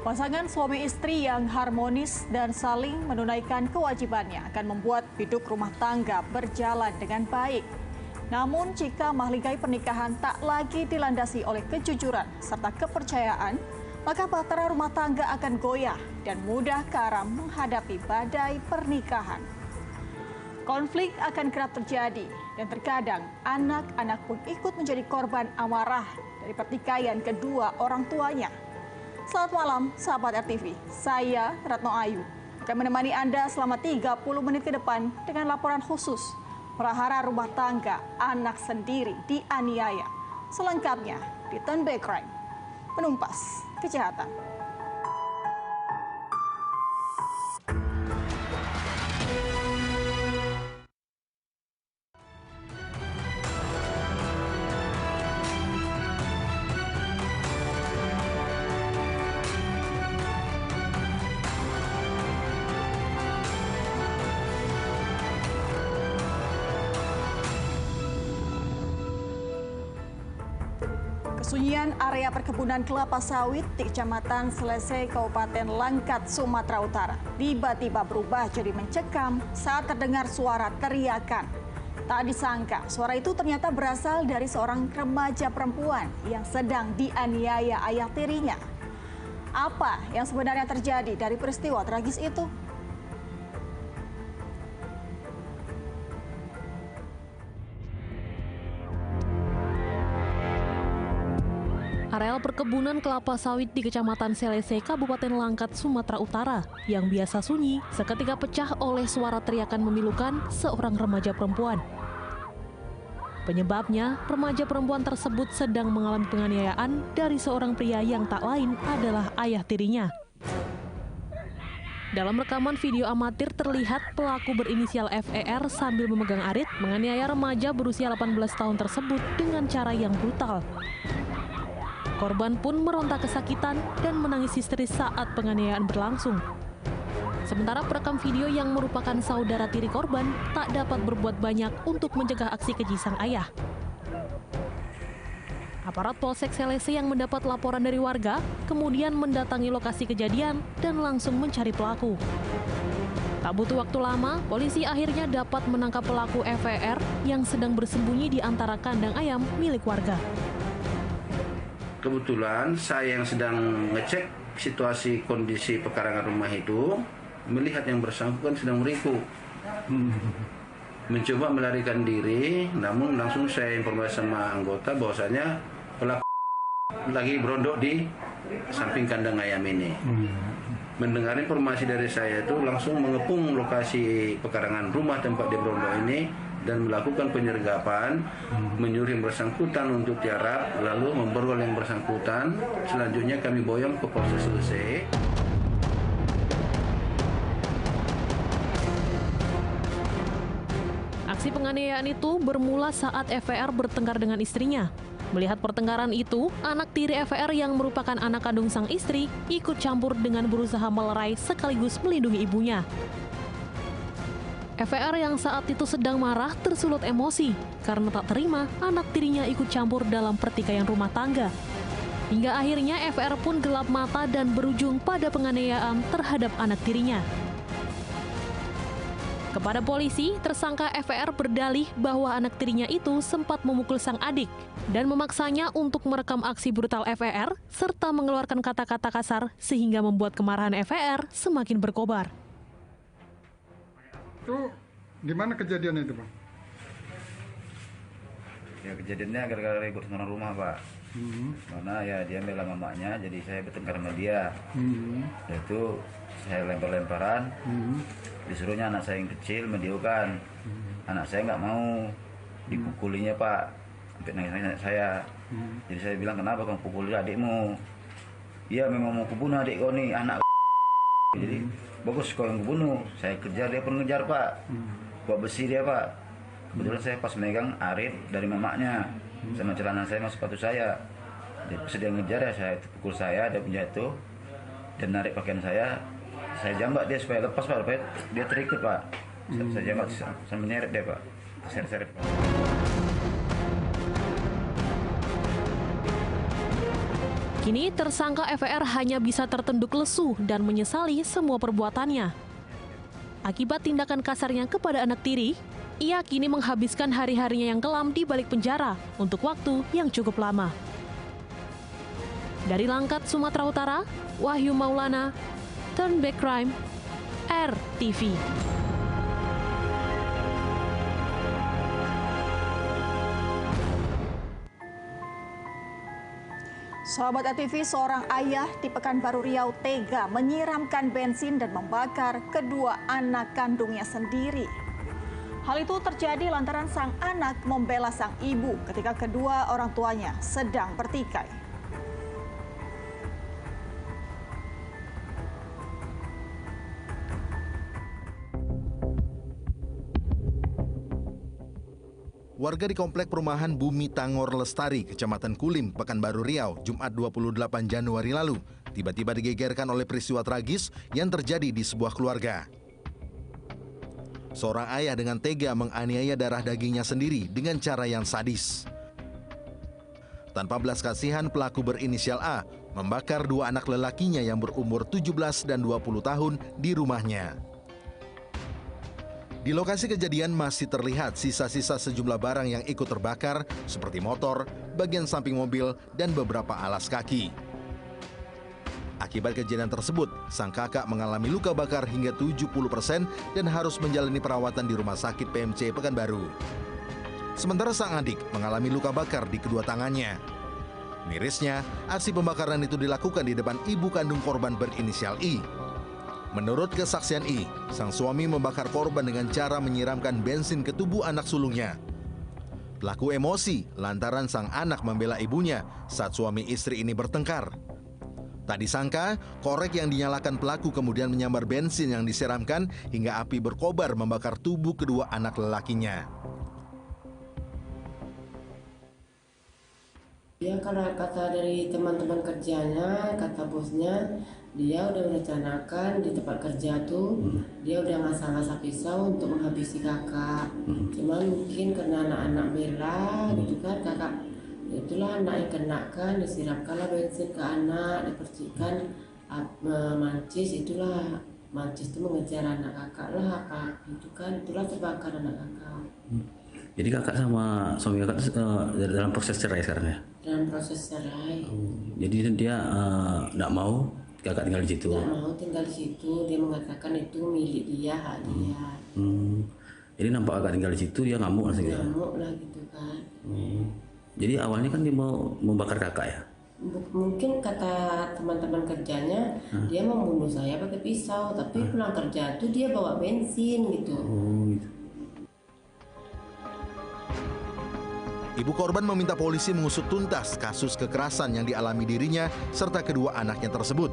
Pasangan suami istri yang harmonis dan saling menunaikan kewajibannya akan membuat hidup rumah tangga berjalan dengan baik. Namun jika mahligai pernikahan tak lagi dilandasi oleh kejujuran serta kepercayaan, maka bahtera rumah tangga akan goyah dan mudah karam menghadapi badai pernikahan. Konflik akan kerap terjadi dan terkadang anak-anak pun ikut menjadi korban amarah dari pertikaian kedua orang tuanya. Selamat malam, sahabat RTV. Saya Retno Ayu akan menemani Anda selama 30 menit ke depan dengan laporan khusus prahara rumah tangga anak sendiri dianiaya. Selengkapnya di Turn Back Crime, penumpas kejahatan. Kesunyian area perkebunan kelapa sawit di Kecamatan Selesai, Kabupaten Langkat, Sumatera Utara tiba-tiba berubah jadi mencekam saat terdengar suara teriakan. Tak disangka, suara itu ternyata berasal dari seorang remaja perempuan yang sedang dianiaya ayah tirinya. Apa yang sebenarnya terjadi dari peristiwa tragis itu? Areal perkebunan kelapa sawit di Kecamatan Selesai, Kabupaten Langkat, Sumatera Utara yang biasa sunyi seketika pecah oleh suara teriakan memilukan seorang remaja perempuan. Penyebabnya, remaja perempuan tersebut sedang mengalami penganiayaan dari seorang pria yang tak lain adalah ayah tirinya. Dalam rekaman video amatir terlihat pelaku berinisial FER sambil memegang arit menganiaya remaja berusia 18 tahun tersebut dengan cara yang brutal. Korban pun meronta kesakitan dan menangis histeris saat penganiayaan berlangsung. Sementara perekam video yang merupakan saudara tiri korban tak dapat berbuat banyak untuk mencegah aksi keji sang ayah. Aparat Polsek Selesai yang mendapat laporan dari warga kemudian mendatangi lokasi kejadian dan langsung mencari pelaku. Tak butuh waktu lama, polisi akhirnya dapat menangkap pelaku FER yang sedang bersembunyi di antara kandang ayam milik warga. Kebetulan saya yang sedang ngecek situasi kondisi pekarangan rumah itu, melihat yang bersangkutan sedang meriku. Mencoba melarikan diri, namun langsung saya informasi sama anggota bahwasanya pelaku lagi berondok di samping kandang ayam ini. Mendengar informasi dari saya itu langsung mengepung lokasi pekarangan rumah tempat dia berondok ini dan melakukan penyergapan, menyuruh yang bersangkutan untuk tiarap, lalu memborgol yang bersangkutan. Selanjutnya kami boyong ke Polsek Selesai. Aksi penganiayaan itu bermula saat FER bertengkar dengan istrinya. Melihat pertengkaran itu, anak tiri FER yang merupakan anak kandung sang istri ikut campur dengan berusaha melerai sekaligus melindungi ibunya. FER yang saat itu sedang marah tersulut emosi karena tak terima anak tirinya ikut campur dalam pertikaian rumah tangga. Hingga akhirnya FER pun gelap mata dan berujung pada penganiayaan terhadap anak tirinya. Kepada polisi, tersangka FER berdalih bahwa anak tirinya itu sempat memukul sang adik dan memaksanya untuk merekam aksi brutal FER serta mengeluarkan kata-kata kasar sehingga membuat kemarahan FER semakin berkobar. Itu gimana kejadiannya itu, Bang? Ya kejadiannya gara-gara ribut sama rumah, Pak. Mana ya dia bela mamanya, jadi saya bertengkar sama dia. Yaitu saya lempar-lemparan, disuruhnya anak saya yang kecil mendiukan. Anak saya nggak mau, dipukulinya Pak, sampai nangis-nangis saya. Jadi saya bilang, kenapa kamu pukul adikmu? Iya memang mau kubunuh adik kau nih, anak. Jadi bagus kau yang kubunuh, saya kejar, dia pun ngejar Pak. Bawa besi dia Pak. Kebetulan saya pas megang arit dari mamaknya sama celana saya sama sepatu saya. Dia sedang ngejar ya, saya pukul saya, dia jatuh dan narik pakaian saya jambak dia supaya lepas Pak, supaya dia terikat Pak. Saya jambak sambil nyeret dia Pak, seret-seret Pak. Kini tersangka FER hanya bisa tertunduk lesu dan menyesali semua perbuatannya. Akibat tindakan kasarnya kepada anak tiri, ia kini menghabiskan hari-harinya yang kelam di balik penjara untuk waktu yang cukup lama. Dari Langkat, Sumatera Utara, Wahyu Maulana, Turn Back Crime, RTV. Sahabat RTV, seorang ayah di Pekanbaru Riau tega menyiramkan bensin dan membakar kedua anak kandungnya sendiri. Hal itu terjadi lantaran sang anak membela sang ibu ketika kedua orang tuanya sedang bertikai. Warga di Komplek Perumahan Bumi Tangor Lestari, Kecamatan Kulim, Pekanbaru Riau, Jumat 28 Januari lalu, tiba-tiba digegerkan oleh peristiwa tragis yang terjadi di sebuah keluarga. Seorang ayah dengan tega menganiaya darah dagingnya sendiri dengan cara yang sadis. Tanpa belas kasihan, pelaku berinisial A membakar dua anak lelakinya yang berumur 17 dan 20 tahun di rumahnya. Di lokasi kejadian masih terlihat sisa-sisa sejumlah barang yang ikut terbakar seperti motor, bagian samping mobil, dan beberapa alas kaki. Akibat kejadian tersebut, sang kakak mengalami luka bakar hingga 70% dan harus menjalani perawatan di Rumah Sakit PMC Pekanbaru. Sementara sang adik mengalami luka bakar di kedua tangannya. Mirisnya, aksi pembakaran itu dilakukan di depan ibu kandung korban berinisial I. Menurut kesaksian I, sang suami membakar korban dengan cara menyiramkan bensin ke tubuh anak sulungnya. Pelaku emosi lantaran sang anak membela ibunya saat suami istri ini bertengkar. Tak disangka, korek yang dinyalakan pelaku kemudian menyambar bensin yang disiramkan hingga api berkobar membakar tubuh kedua anak lelakinya. Ya, kalau kata dari teman-teman kerjanya, kata bosnya, dia udah merencanakan di tempat kerja tuh, dia udah ngasah-ngasah pisau untuk menghabisi kakak. Cuman mungkin karena anak-anak bela gitu kan, kakak itulah anak yang kena kan, disiramkanlah bensin ke anak, dipercikan mancis, itulah mancis itu mengejar anak kakak lah, kak itu kan, itulah terbakar anak kakak. Jadi kakak sama suami kakak dalam proses cerai sekarang ya? Dalam proses cerai. Jadi dia nggak mau kakak tinggal di situ? Nggak mau tinggal di situ, dia mengatakan itu milik dia, hak dia. Jadi nampak kakak tinggal di situ, dia ngamuk langsung gitu? Ngamuk lah gitu kan. Jadi awalnya kan dia mau membakar kakak ya? Mungkin kata teman-teman kerjanya, dia mau bunuh saya pakai pisau, tapi pulang kerja tuh dia bawa bensin gitu. Gitu. Ibu korban meminta polisi mengusut tuntas kasus kekerasan yang dialami dirinya serta kedua anaknya tersebut.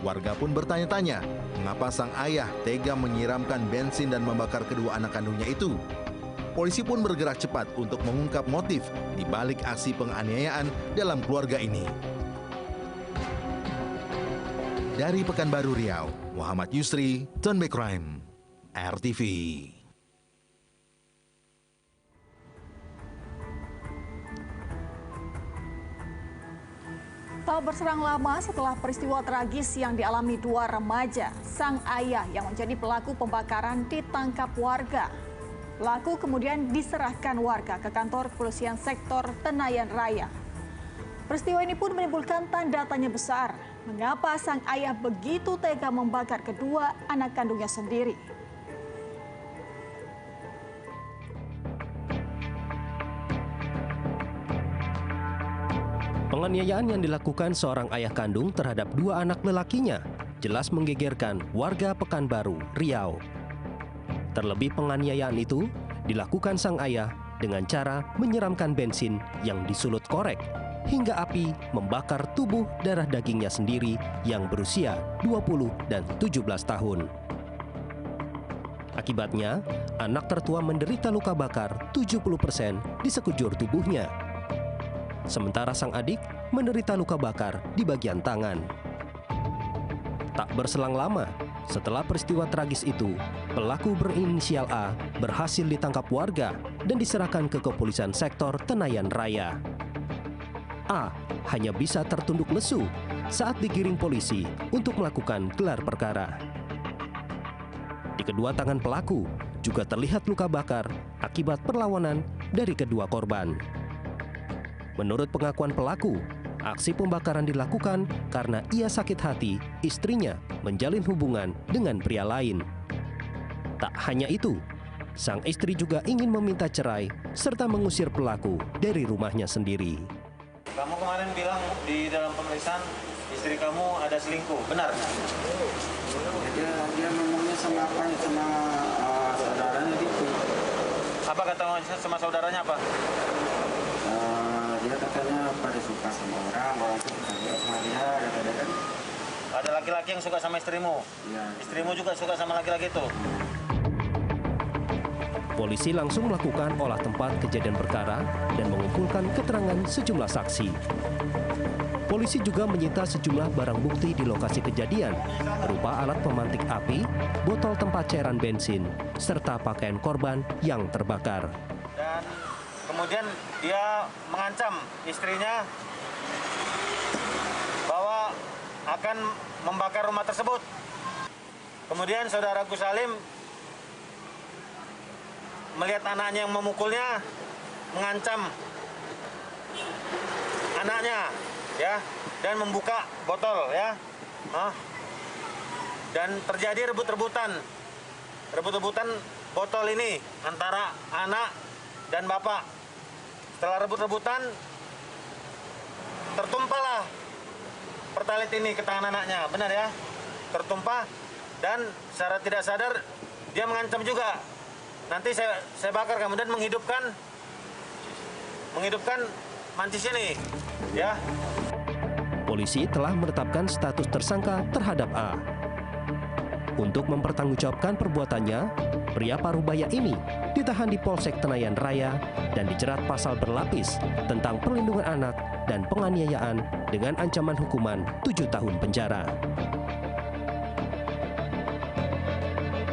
Warga pun bertanya-tanya, mengapa sang ayah tega menyiramkan bensin dan membakar kedua anak kandungnya itu. Polisi pun bergerak cepat untuk mengungkap motif di balik aksi penganiayaan dalam keluarga ini. Dari Pekanbaru Riau, Muhammad Yusri, Turn Back Crime, RTV. Tak berserang lama setelah peristiwa tragis yang dialami dua remaja, sang ayah yang menjadi pelaku pembakaran ditangkap warga. Pelaku kemudian diserahkan warga ke kantor kepolisian sektor Tenayan Raya. Peristiwa ini pun menimbulkan tanda tanya besar, mengapa sang ayah begitu tega membakar kedua anak kandungnya sendiri. Penganiayaan yang dilakukan seorang ayah kandung terhadap dua anak lelakinya jelas menggegerkan warga Pekanbaru, Riau. Terlebih penganiayaan itu dilakukan sang ayah dengan cara menyiramkan bensin yang disulut korek hingga api membakar tubuh darah dagingnya sendiri yang berusia 20 dan 17 tahun. Akibatnya, anak tertua menderita luka bakar 70% di sekujur tubuhnya. Sementara sang adik menderita luka bakar di bagian tangan. Tak berselang lama, setelah peristiwa tragis itu, pelaku berinisial A berhasil ditangkap warga dan diserahkan ke kepolisian sektor Tenayan Raya. A hanya bisa tertunduk lesu saat digiring polisi untuk melakukan gelar perkara. Di kedua tangan pelaku juga terlihat luka bakar akibat perlawanan dari kedua korban. Menurut pengakuan pelaku, aksi pembakaran dilakukan karena ia sakit hati istrinya menjalin hubungan dengan pria lain. Tak hanya itu, sang istri juga ingin meminta cerai serta mengusir pelaku dari rumahnya sendiri. Kamu kemarin bilang di dalam pemeriksaan istri kamu ada selingkuh, benar? Dia ngomongnya sama saudaranya gitu. Apa kata sama saudaranya apa? Dia katanya pada suka sama orang itu kita lihat sama dia, kata-kata kan. Ada laki-laki yang suka sama istrimu? Iya. Istrimu juga suka sama laki-laki itu? Polisi langsung melakukan olah tempat kejadian perkara dan mengumpulkan keterangan sejumlah saksi. Polisi juga menyita sejumlah barang bukti di lokasi kejadian, berupa alat pemantik api, botol tempat cairan bensin, serta pakaian korban yang terbakar. Dan kemudian dia mengancam istrinya bahwa akan membakar rumah tersebut. Kemudian saudara Gus Salim melihat anaknya yang memukulnya, mengancam anaknya, ya, dan membuka botol, ya, dan terjadi rebut-rebutan botol ini antara anak dan bapak. Setelah rebut-rebutan, tertumpahlah pertalit ini ke tangan anaknya, benar ya, tertumpah, dan secara tidak sadar dia mengancam juga. Nanti saya bakar kamu, dan menghidupkan mancis ini, ya. Polisi telah menetapkan status tersangka terhadap A. Untuk mempertanggungjawabkan perbuatannya, pria parubaya ini ditahan di Polsek Tenayan Raya dan dijerat pasal berlapis tentang perlindungan anak dan penganiayaan dengan ancaman hukuman 7 tahun penjara.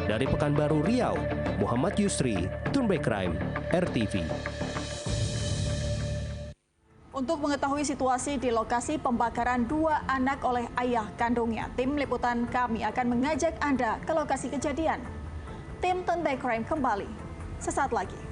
Dari Pekanbaru, Riau, Muhammad Yusri, Turnback Crime, RTV. Untuk mengetahui situasi di lokasi pembakaran 2 anak oleh ayah kandungnya, tim liputan kami akan mengajak Anda ke lokasi kejadian. Tim Turnback Crime kembali sesaat lagi.